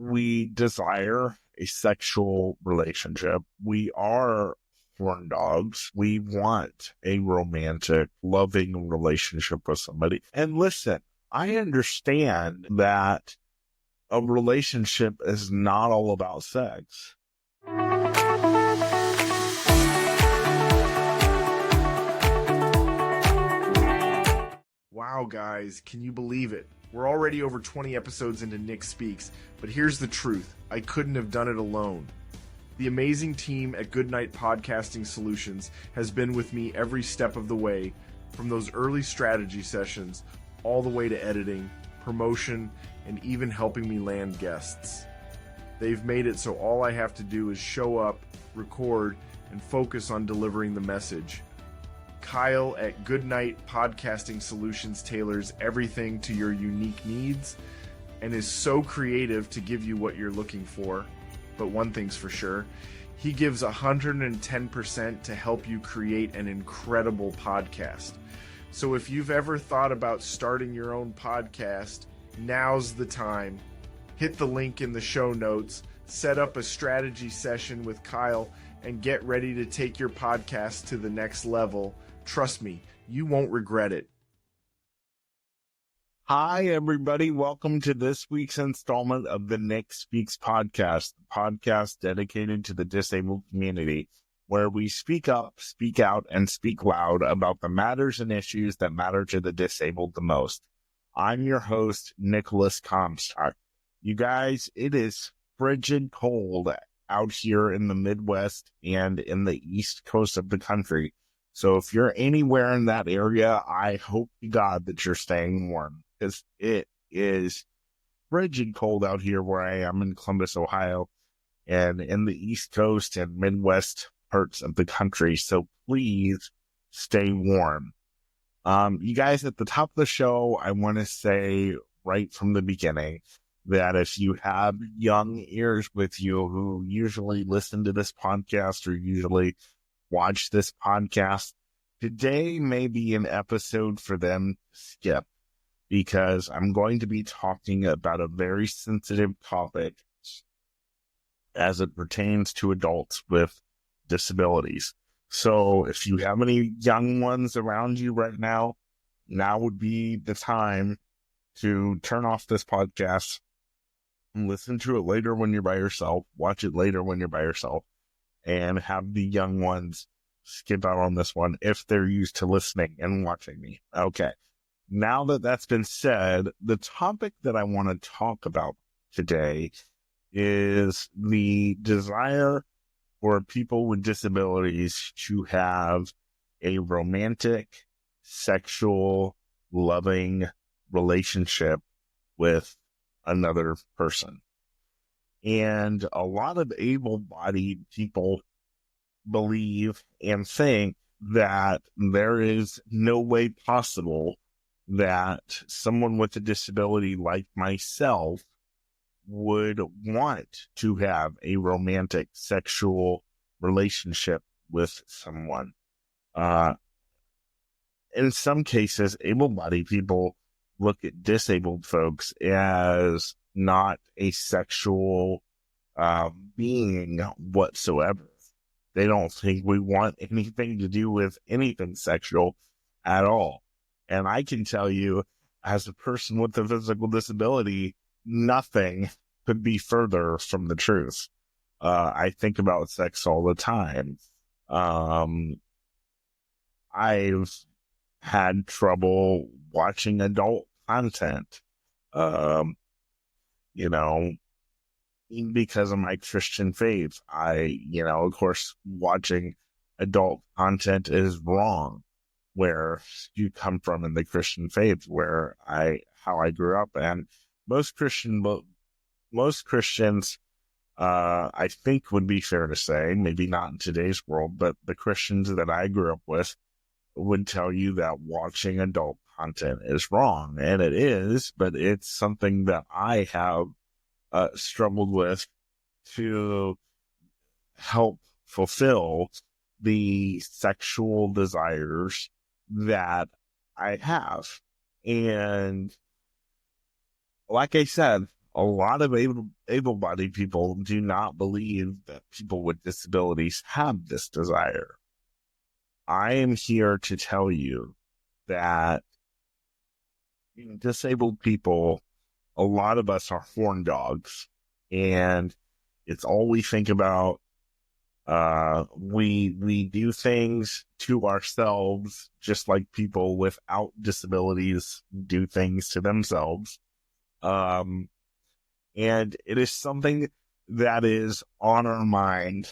we desire a sexual relationship. We are horn dogs. We want a romantic, loving relationship with somebody. And listen, I understand that a relationship is not all about sex. Wow, guys, can you believe it? We're already over 20 episodes into Nick Speaks, but here's the truth. I couldn't have done it alone. The amazing team at Goodnight Podcasting Solutions has been with me every step of the way, from those early strategy sessions all the way to editing, promotion, and even helping me land guests. They've made it so all I have to do is show up, record, and focus on delivering the message. Kyle at Goodnight Podcasting Solutions tailors everything to your unique needs and is so creative to give you what you're looking for. But one thing's for sure, he gives 110% to help you create an incredible podcast. So if you've ever thought about starting your own podcast, now's the time. Hit the link in the show notes, set up a strategy session with Kyle, and get ready to take your podcast to the next level. Trust me, you won't regret it. Hi, everybody. Welcome to this week's installment of the Nick Speaks podcast, the podcast dedicated to the disabled community, where we speak up, speak out, and speak loud about the matters and issues that matter to the disabled the most. I'm your host, Nicholas Comstock. You guys, it is frigid cold out here in the Midwest and in the East Coast of the country. So if you're anywhere in that area, I hope to God that you're staying warm, because it is frigid cold out here where I am in Columbus, Ohio, and in the East Coast and Midwest parts of the country. So please stay warm. You guys, at the top of the show, I want to say right from the beginning that if you have young ears with you who usually listen to this podcast or usually watch this podcast, today may be an episode for them to skip, because I'm going to be talking about a very sensitive topic as it pertains to adults with disabilities. So if you have any young ones around you right now, now would be the time to turn off this podcast and listen to it later when you're by yourself, watch it later when you're by yourself, and have the young ones skip out on this one if they're used to listening and watching me. Okay. Now that that's been said, the topic that I want to talk about today is the desire for people with disabilities to have a romantic, sexual, loving relationship with another person. And a lot of able-bodied people believe and think that there is no way possible that someone with a disability like myself would want to have a romantic sexual relationship with someone. In some cases, able-bodied people look at disabled folks as not a sexual being whatsoever. They don't think we want anything to do with anything sexual at all. And I can tell you, as a person with a physical disability, nothing could be further from the truth. I think about sex all the time. I've had trouble watching adult content, because of my Christian faith. Of course, watching adult content is wrong where you come from in the Christian faith, how I grew up. And most Christians, I think would be fair to say, maybe not in today's world, but the Christians that I grew up with would tell you that watching adult content is wrong. And it is, but it's something that I have struggled with to help fulfill the sexual desires that I have. And like I said, a lot of able-bodied people do not believe that people with disabilities have this desire. I am here to tell you that disabled people, a lot of us are horn dogs, and it's all we think about. We do things to ourselves just like people without disabilities do things to themselves. And it is something that is on our mind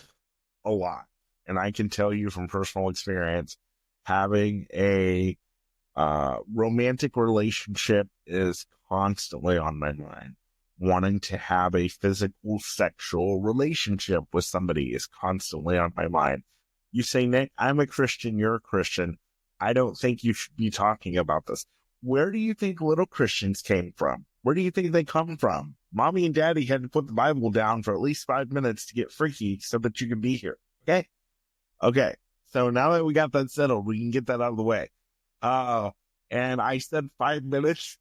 a lot. And I can tell you from personal experience, having a romantic relationship is constantly on my mind. Wanting to have a physical sexual relationship with somebody is constantly on my mind. You say, Nick, I'm a Christian, you're a Christian. I don't think you should be talking about this. Where do you think little Christians came from? Where do you think they come from? Mommy and daddy had to put the Bible down for at least 5 minutes to get freaky so that you can be here. Okay. Okay. So now that we got that settled, we can get that out of the way. And I said 5 minutes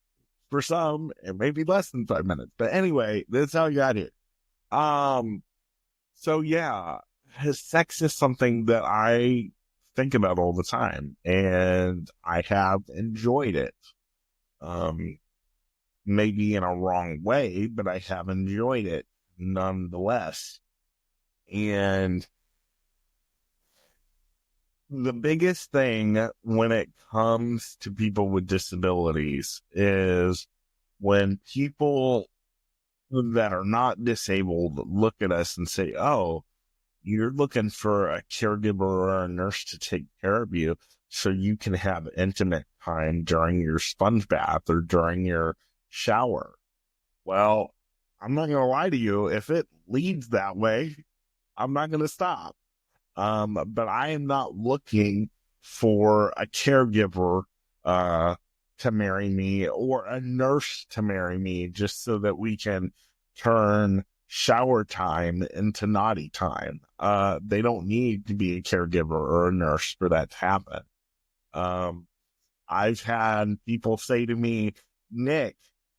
for some, and maybe less than 5 minutes. But anyway, that's how I got here. So yeah, sex is something that I think about all the time, and I have enjoyed it. Maybe in a wrong way, but I have enjoyed it nonetheless. And the biggest thing when it comes to people with disabilities is when people that are not disabled look at us and say, oh, you're looking for a caregiver or a nurse to take care of you so you can have intimate time during your sponge bath or during your shower. Well, I'm not going to lie to you. If it leads that way, I'm not going to stop. But I am not looking for a caregiver to marry me or a nurse to marry me just so that we can turn shower time into naughty time. They don't need to be a caregiver or a nurse for that to happen. I've had people say to me, Nick,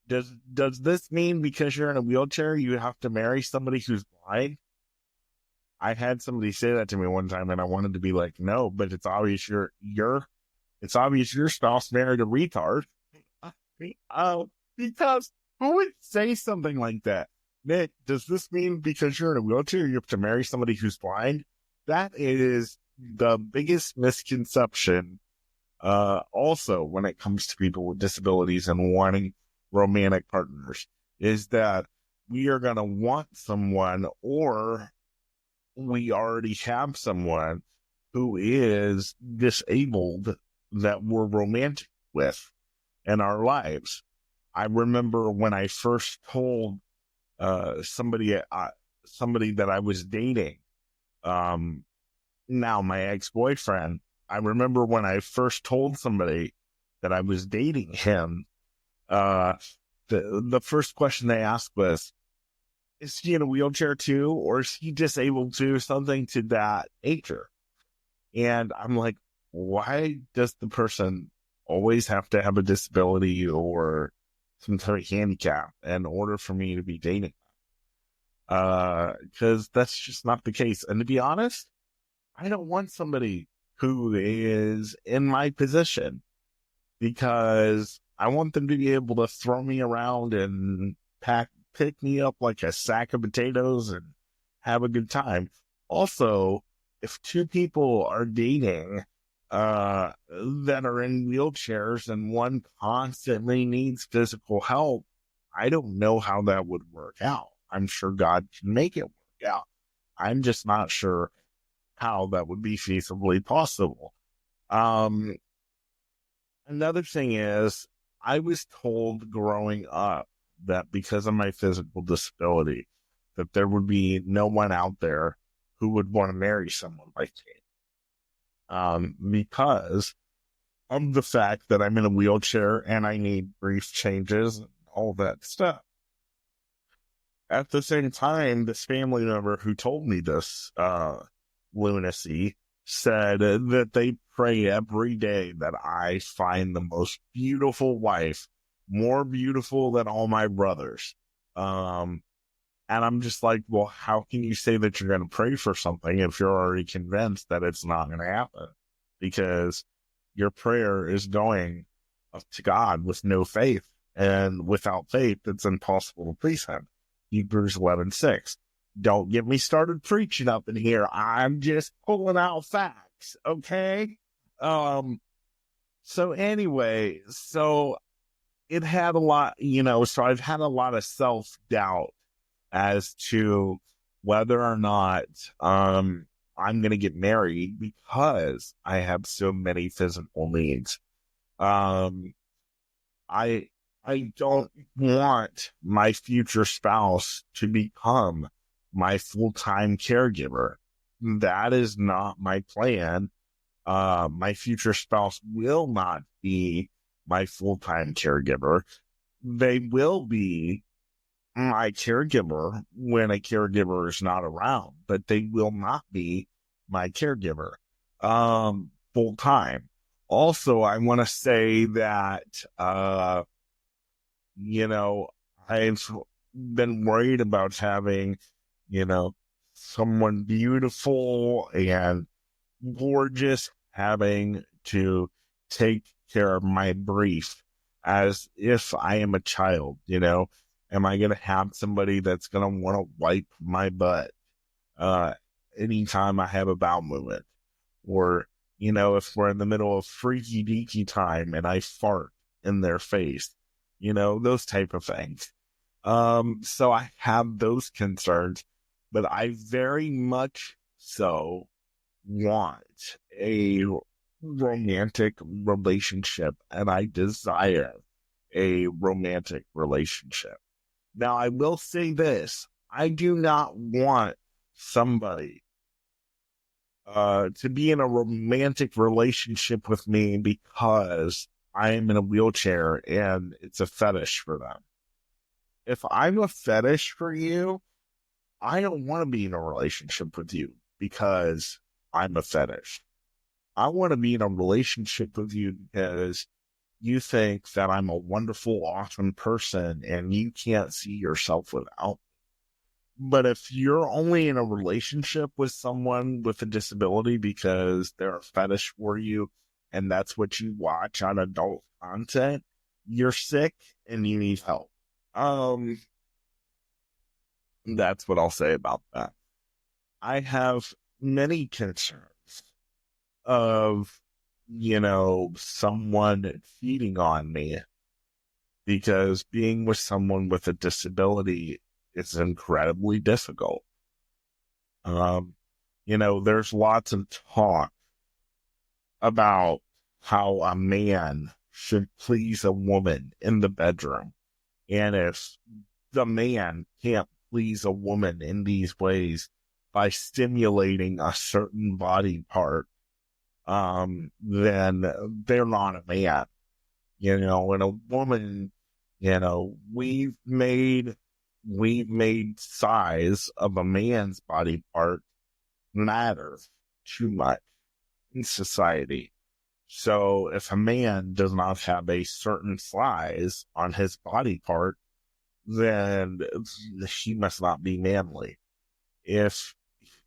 does this mean because you're in a wheelchair you have to marry somebody who's blind? I had somebody say that to me one time, and I wanted to be like, no, but it's obvious it's obvious your spouse married a retard. Because who would say something like that? Nick, does this mean because you're in a wheelchair you have to marry somebody who's blind? That is the biggest misconception. Also, when it comes to people with disabilities and wanting romantic partners, is that we are going to want someone, or we already have someone who is disabled that we're romantic with in our lives. I remember when I first told somebody that I was dating, now my ex-boyfriend, I remember when I first told somebody that I was dating him, the first question they asked was, is he in a wheelchair too, or is he disabled too? Something to that nature. And I'm like, why does the person always have to have a disability or some sort of handicap in order for me to be dating them? Because that's just not the case. And to be honest, I don't want somebody who is in my position, because I want them to be able to throw me around and pick me up like a sack of potatoes and have a good time. Also, if two people are dating that are in wheelchairs and one constantly needs physical help, I don't know how that would work out. I'm sure God can make it work out. I'm just not sure how that would be feasibly possible. Another thing is, I was told growing up that because of my physical disability, that there would be no one out there who would want to marry someone like me. Because of the fact that I'm in a wheelchair and I need brief changes and all that stuff. At the same time, this family member who told me this lunacy said that they pray every day that I find the most beautiful wife, more beautiful than all my brothers. Um, and I'm just like, well, how can you say that you're going to pray for something if you're already convinced that it's not going to happen? Because your prayer is going up to God with no faith. And without faith, it's impossible to please him. Hebrews 11:6. Don't get me started preaching up in here. I'm just pulling out facts. Okay. So anyway, so it had a lot, so I've had a lot of self-doubt as to whether or not I'm going to get married because I have so many physical needs. Um, I I don't want my future spouse to become my full-time caregiver. That is not my plan. My future spouse will not be my full-time caregiver. They will be my caregiver when a caregiver is not around, but they will not be my caregiver full time. Also, I want to say that you know, I've been worried about having, you know, someone beautiful and gorgeous having to take care of my grief as if I am a child. Am I going to have somebody that's going to want to wipe my butt uh, anytime I have a bowel movement? Or, if we're in the middle of freaky deaky time and I fart in their face, those type of things. So I have those concerns, but I very much so want a romantic relationship and I desire a romantic relationship. Now, I will say this. I do not want somebody to be in a romantic relationship with me because I am in a wheelchair and it's a fetish for them. If I'm a fetish for you, I don't want to be in a relationship with you because I'm a fetish. I want to be in a relationship with you because you think that I'm a wonderful, awesome person and you can't see yourself without. But if you're only in a relationship with someone with a disability because they're a fetish for you and that's what you watch on adult content, you're sick and you need help. That's what I'll say about that. I have many concerns of, someone cheating on me because being with someone with a disability is incredibly difficult. Um, there's lots of talk about how a man should please a woman in the bedroom. And if the man can't please a woman in these ways by stimulating a certain body part, then they're not a man. And a woman, we've made size of a man's body part matter too much in society. So if a man does not have a certain size on his body part, then he must not be manly. If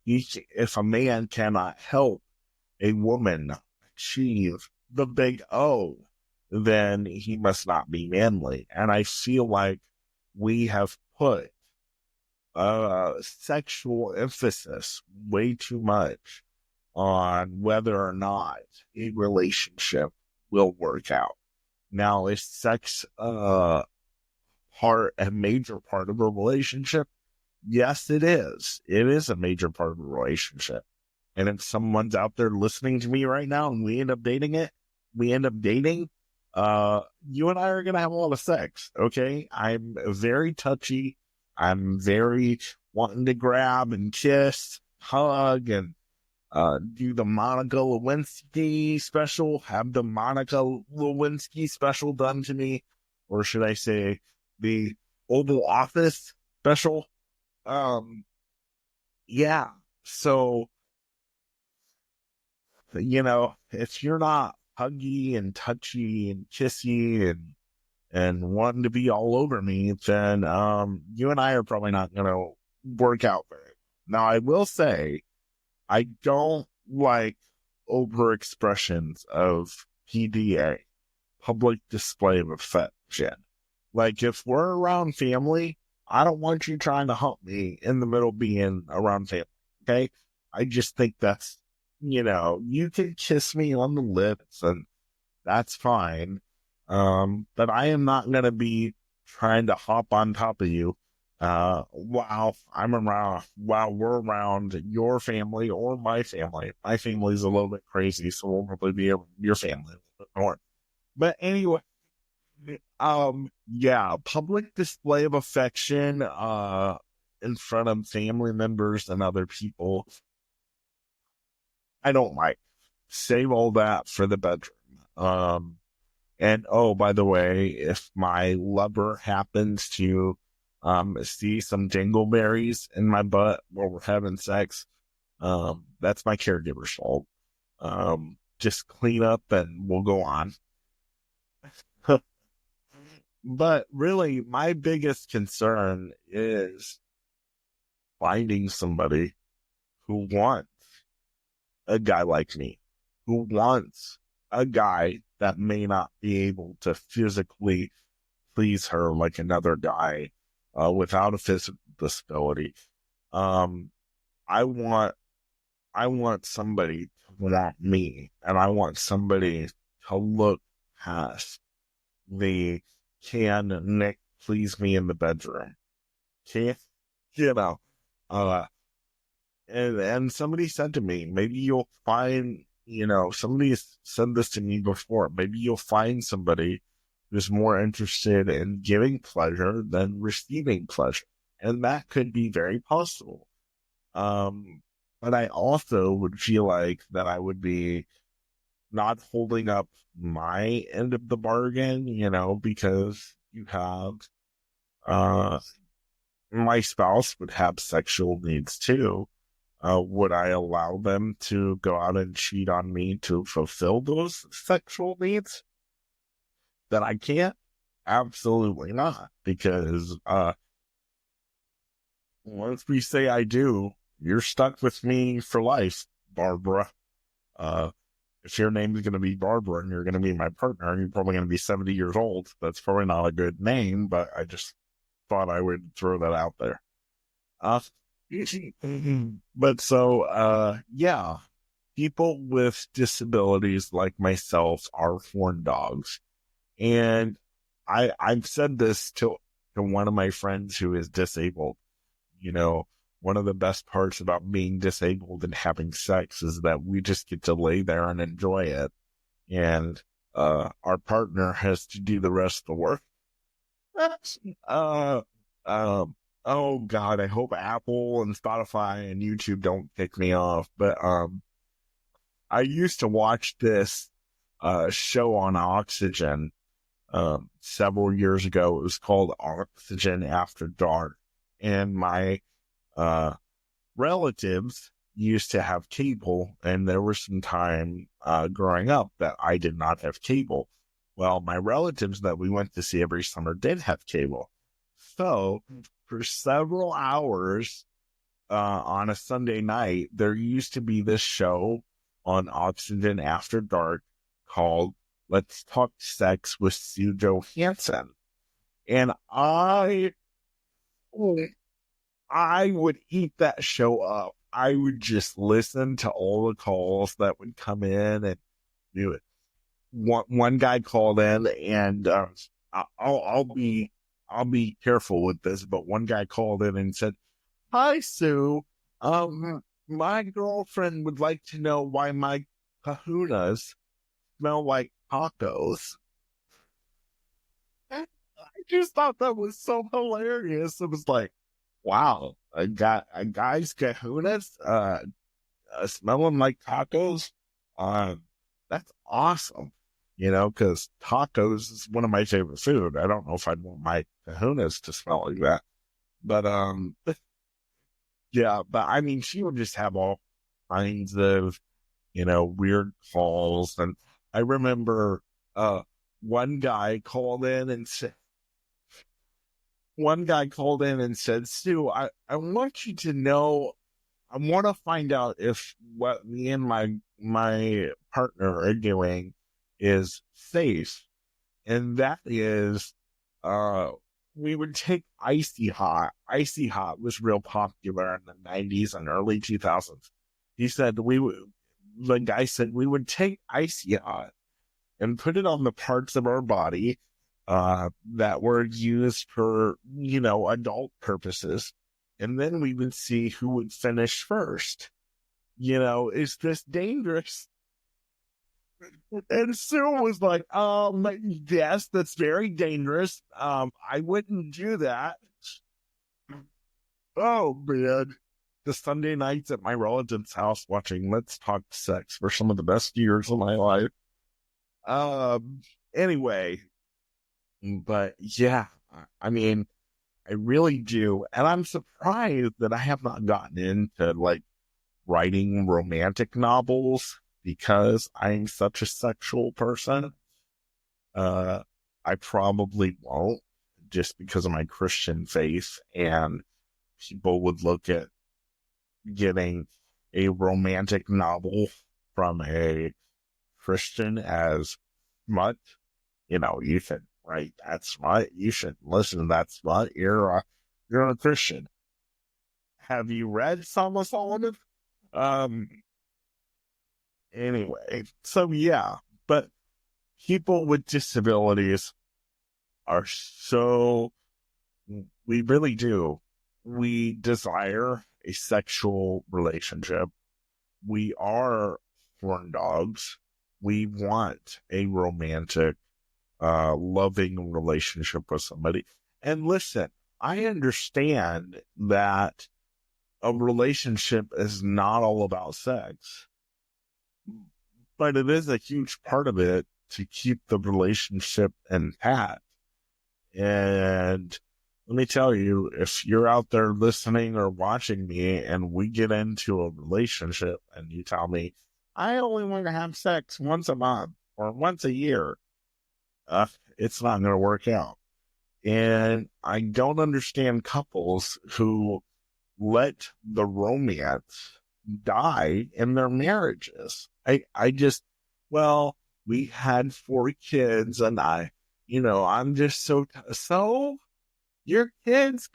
if a man cannot help a woman achieve the big O, then he must not be manly. And I feel like we have put sexual emphasis way too much on whether or not a relationship will work out. Now, is sex a major part of a relationship? Yes, it is. It is a major part of a relationship. And if someone's out there listening to me right now and we end up dating, you and I are going to have a lot of sex. Okay. I'm very touchy. I'm very wanting to grab and kiss, hug, and do the Monica Lewinsky special, have the Monica Lewinsky special done to me, or should I say the Oval Office special? Yeah. So, if you're not huggy and touchy and kissy and wanting to be all over me, then you and I are probably not going to work out very well. Now, I will say, I don't like over expressions of PDA, public display of affection. Like, if we're around family, I don't want you trying to hump me in the middle being around family. Okay. I just think that's, you can kiss me on the lips and that's fine. But I am not going to be trying to hop on top of you, while we're around your family or my family. My family's a little bit crazy, so we'll probably be around your family a little bit more. But anyway, yeah, public display of affection, in front of family members and other people, I don't like. Save all that for the bedroom. And oh, by the way, if my lover happens to see some dingleberries in my butt while we're having sex, that's my caregiver's fault. Just clean up and we'll go on. But really, my biggest concern is finding somebody who wants a guy like me, who wants a guy that may not be able to physically please her like another guy, without a physical disability. I want somebody to want me, and I want somebody to look past the can Nick please me in the bedroom. Can you know? Uh, and somebody said to me, maybe you'll find, somebody said this to me before, maybe you'll find somebody who's more interested in giving pleasure than receiving pleasure. And that could be very possible. But I also would feel like that I would be not holding up my end of the bargain, because you have, my spouse would have sexual needs too. Would I allow them to go out and cheat on me to fulfill those sexual needs that I can't? Absolutely not. Because, once we say I do, you're stuck with me for life, Barbara. If your name is going to be Barbara and you're going to be my partner, you're probably going to be 70 years old. That's probably not a good name, but I just thought I would throw that out there. But so, yeah, people with disabilities like myself are horn dogs. And I've said this to one of my friends who is disabled. One of the best parts about being disabled and having sex is that we just get to lay there and enjoy it. And, our partner has to do the rest of the work. uh, oh God, I hope Apple and Spotify and YouTube don't kick me off. But, I used to watch this, show on Oxygen, several years ago. It was called Oxygen After Dark. And my, relatives used to have cable, and there was some time, growing up that I did not have cable. Well, my relatives that we went to see every summer did have cable. So for several hours, on a Sunday night, there used to be this show on Oxygen After Dark called Let's Talk Sex with Sue Johansson. And I would eat that show up. I would just listen to all the calls that would come in and do it. One guy called in, and I'll be careful with this, but one guy called in and said, "Hi, Sue. My girlfriend would like to know why my kahunas smell like tacos." I just thought that was so hilarious. It was like, wow, a guy's kahunas, smelling like tacos. That's awesome. Because tacos is one of my favorite food. I don't know if I'd want my kahunas to smell like that. But, yeah, but I mean, she would just have all kinds of, weird calls. And I remember, one guy called in and said, Stu, I want you to know, I want to find out if what me and my partner are doing is safe. And that is, we would take Icy Hot. Icy Hot was real popular in the 90s and early 2000s. He said the guy said we would take Icy Hot and put it on the parts of our body that were used for, adult purposes. And then we would see who would finish first. Is this dangerous? And Sue was like, yes, that's very dangerous. I wouldn't do that. Oh, man. The Sunday nights at my relative's house watching Let's Talk Sex were some of the best years of my life. Anyway, but yeah, I mean, I really do. And I'm surprised that I have not gotten into like writing romantic novels because I'm such a sexual person. I probably won't just because of my Christian faith, and people would look at getting a romantic novel from a Christian as smut. You should write that smut. You should listen to that smut. You're a Christian. Have you read Song of Solomon? Anyway, so yeah, but people with disabilities are we really do. We desire a sexual relationship. We are horn dogs. We want a romantic, loving relationship with somebody. And listen, I understand that a relationship is not all about sex, but it is a huge part of it to keep the relationship intact. And let me tell you, if you're out there listening or watching me and we get into a relationship and you tell me, I only want to have sex once a month or once a year, it's not going to work out. And I don't understand couples who let the romance die in their marriages. We had 4 kids and I'm just so your kids,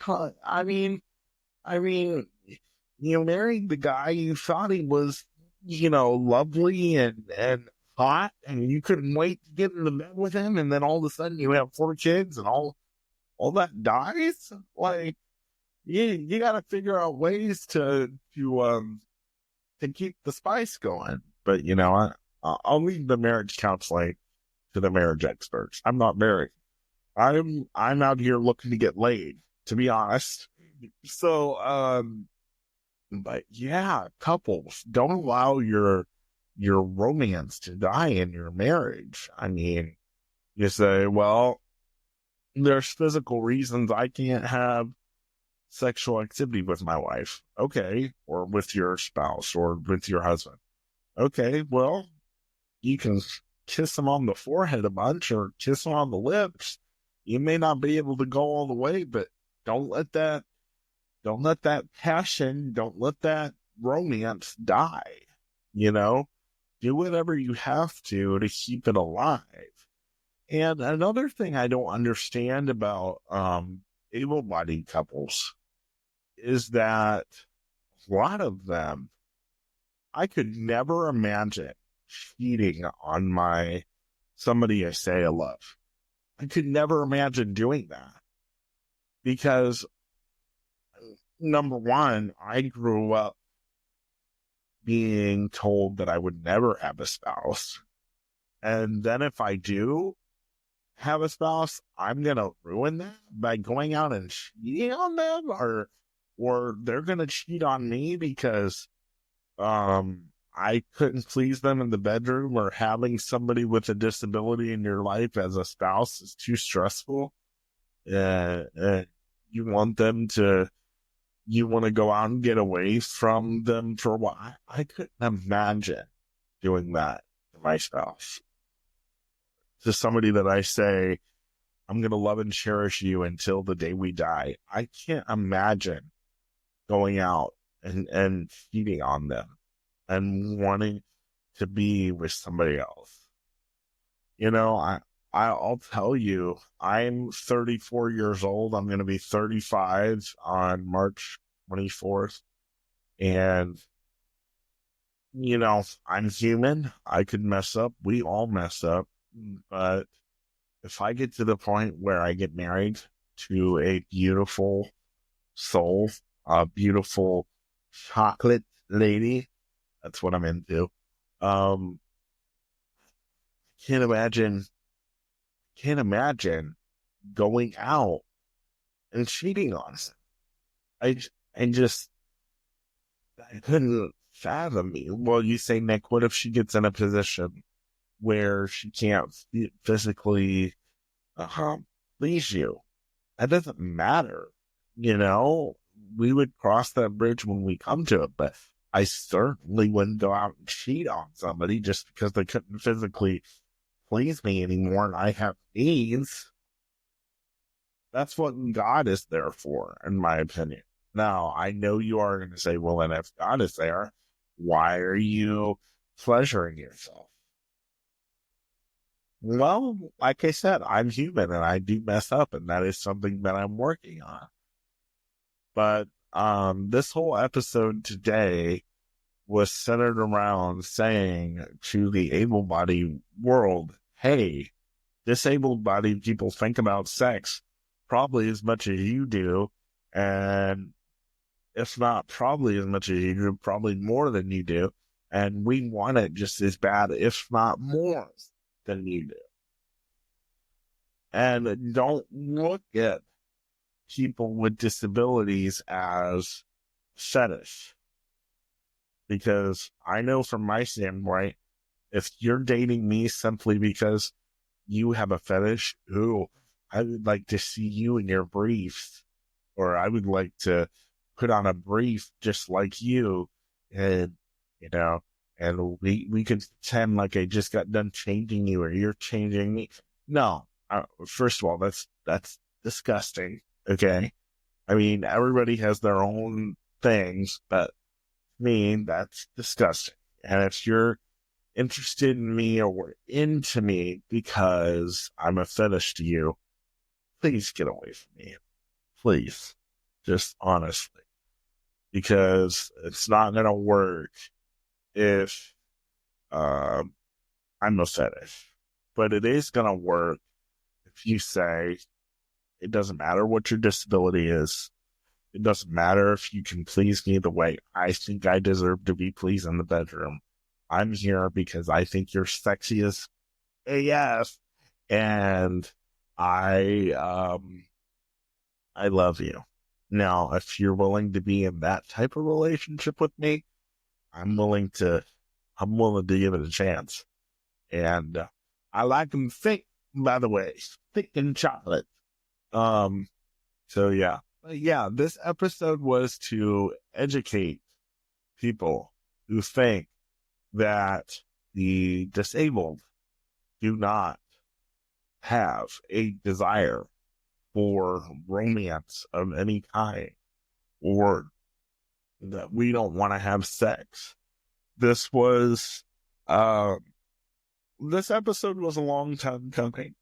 you married the guy you thought he was, lovely and hot, and you couldn't wait to get into bed with him, and then all of a sudden you have 4 kids and all that dies? Like, you got to figure out ways to keep the spice going. But I'll leave the marriage counseling to the marriage experts. I'm not married. I'm out here looking to get laid, to be honest. So, but yeah, couples, don't allow your romance to die in your marriage. I mean, you say, well, there's physical reasons I can't have sexual activity with my wife. Okay. Or with your spouse or with your husband. Okay. Well, you can kiss them on the forehead a bunch or kiss them on the lips. You may not be able to go all the way, but don't let that passion, don't let that romance die. Do whatever you have to keep it alive. And another thing I don't understand about able-bodied couples is that a lot of them, I could never imagine cheating on somebody I say I love. I could never imagine doing that because, number one, I grew up being told that I would never have a spouse. And then if I do have a spouse, I'm going to ruin that by going out and cheating on them, or they're going to cheat on me because I couldn't please them in the bedroom, or having somebody with a disability in your life as a spouse is too stressful. You want to go out and get away from them for a while. I couldn't imagine doing that to my spouse. to somebody that I say, I'm going to love and cherish you until the day we die. I can't imagine going out and cheating on them and wanting to be with somebody else. I'll tell you, I'm 34 years old. I'm going to be 35 on March 24th. And, I'm human. I could mess up. We all mess up. But if I get to the point where I get married to a beautiful soul, a beautiful chocolate lady, that's what I'm into. Um, can't imagine going out and cheating on her. I couldn't fathom me. Well, you say, Nick, what if she gets in a position where she can't physically please you? That doesn't matter. We would cross that bridge when we come to it, but I certainly wouldn't go out and cheat on somebody just because they couldn't physically please me anymore and I have needs. That's what God is there for, in my opinion. Now, I know you are going to say, well, then if God is there, why are you pleasuring yourself? Well, like I said, I'm human and I do mess up, and that is something that I'm working on. But this whole episode today was centered around saying to the able-bodied world, hey, disabled-bodied people think about sex probably as much as you do, and if not probably as much as you do, probably more than you do, and we want it just as bad, if not more than you do. And don't look at people with disabilities as fetish. Because I know from my standpoint, if you're dating me simply because you have a fetish, ooh, I would like to see you in your briefs, or I would like to put on a brief just like you, and and we could pretend like I just got done changing you or you're changing me. No, first of all, that's disgusting. Okay, I mean everybody has their own things, but that's disgusting. And if you're interested in me or into me because I'm a fetish to you, please get away from me. Please. Just honestly. Because it's not going to work if I'm a fetish. But it is going to work if you say, it doesn't matter what your disability is. It doesn't matter if you can please me the way I think I deserve to be pleased in the bedroom. I'm here because I think you're sexy as AF, and I love you. Now, if you're willing to be in that type of relationship with me, I'm willing to give it a chance. And I like them thick, by the way, thick and chocolate. So yeah. But yeah, this episode was to educate people who think that the disabled do not have a desire for romance of any kind, or that we don't want to have sex. This episode was a long time coming.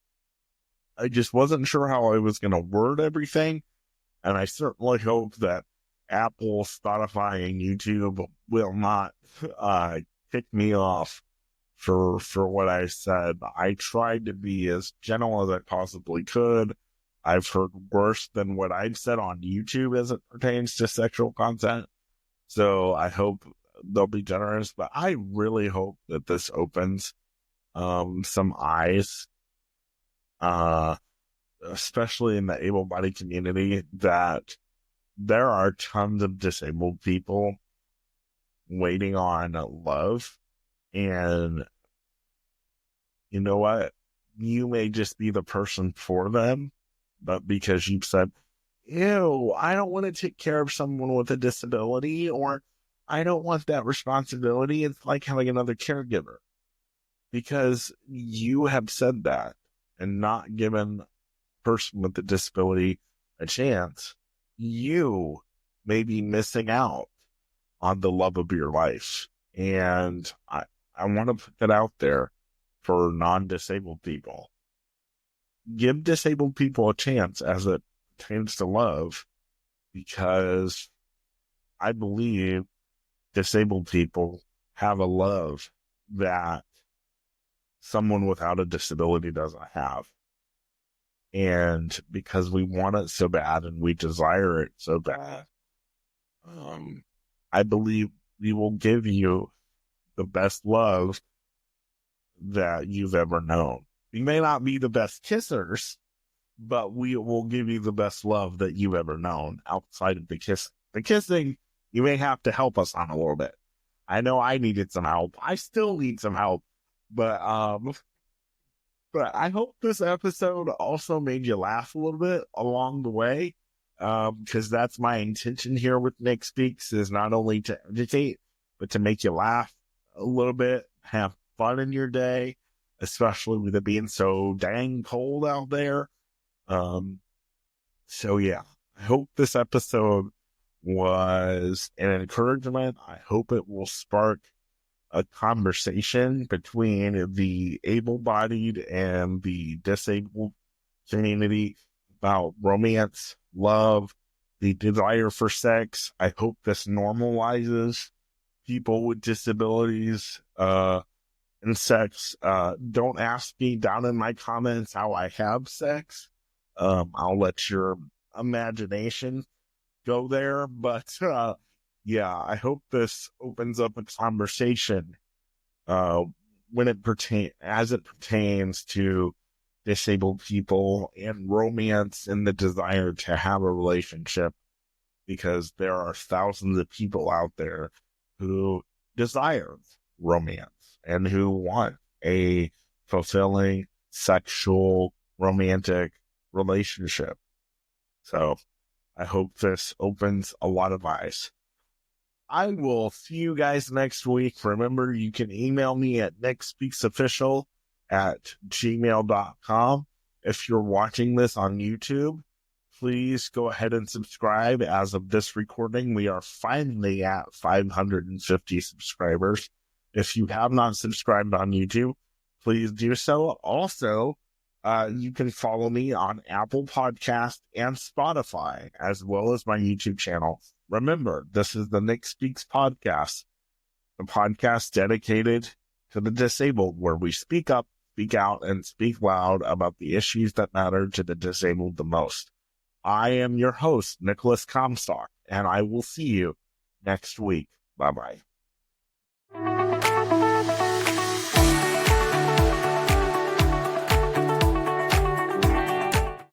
I just wasn't sure how I was going to word everything, and I certainly hope that Apple, Spotify, and YouTube will not kick me off for what I said. I tried to be as gentle as I possibly could. I've heard worse than what I've said on YouTube as it pertains to sexual content. So I hope they'll be generous, but I really hope that this opens some eyes, especially in the able-bodied community, that there are tons of disabled people waiting on love. And you know what? You may just be the person for them, but because you've said, ew, I don't want to take care of someone with a disability, or I don't want that responsibility. It's like having another caregiver. because you have said that and not given a person with a disability a chance, you may be missing out on the love of your life. And I want to put that out there for non-disabled people. Give disabled people a chance as it pertains to love, because I believe disabled people have a love that someone without a disability doesn't have. And because we want it so bad and we desire it so bad, I believe we will give you the best love that you've ever known. We may not be the best kissers, but we will give you the best love that you've ever known outside of the kiss. The kissing, you may have to help us on a little bit. I know I needed some help. I still need some help, but I hope this episode also made you laugh a little bit along the way, because that's my intention here with Nick Speaks, is not only to educate, but to make you laugh a little bit, have fun in your day, especially with it being so dang cold out there. So yeah, I hope this episode was an encouragement. I hope it will spark a conversation between the able-bodied and the disabled community about romance, love, the desire for sex. I hope this normalizes people with disabilities and sex. Don't ask me down in my comments how I have sex. I'll let your imagination go there, but yeah, I hope this opens up a conversation as it pertains to disabled people and romance and the desire to have a relationship, because there are thousands of people out there who desire romance and who want a fulfilling sexual romantic relationship. So I hope this opens a lot of eyes. I will see you guys next week. Remember, you can email me at nickspeaksofficial@gmail.com. If you're watching this on YouTube, please go ahead and subscribe. As of this recording, we are finally at 550 subscribers. If you have not subscribed on YouTube, please do so. Also, you can follow me on Apple Podcast and Spotify, as well as my YouTube channel. Remember, this is the Nick Speaks podcast, the podcast dedicated to the disabled, where we speak up, speak out, and speak loud about the issues that matter to the disabled the most. I am your host, Nicholas Comstock, and I will see you next week. Bye-bye.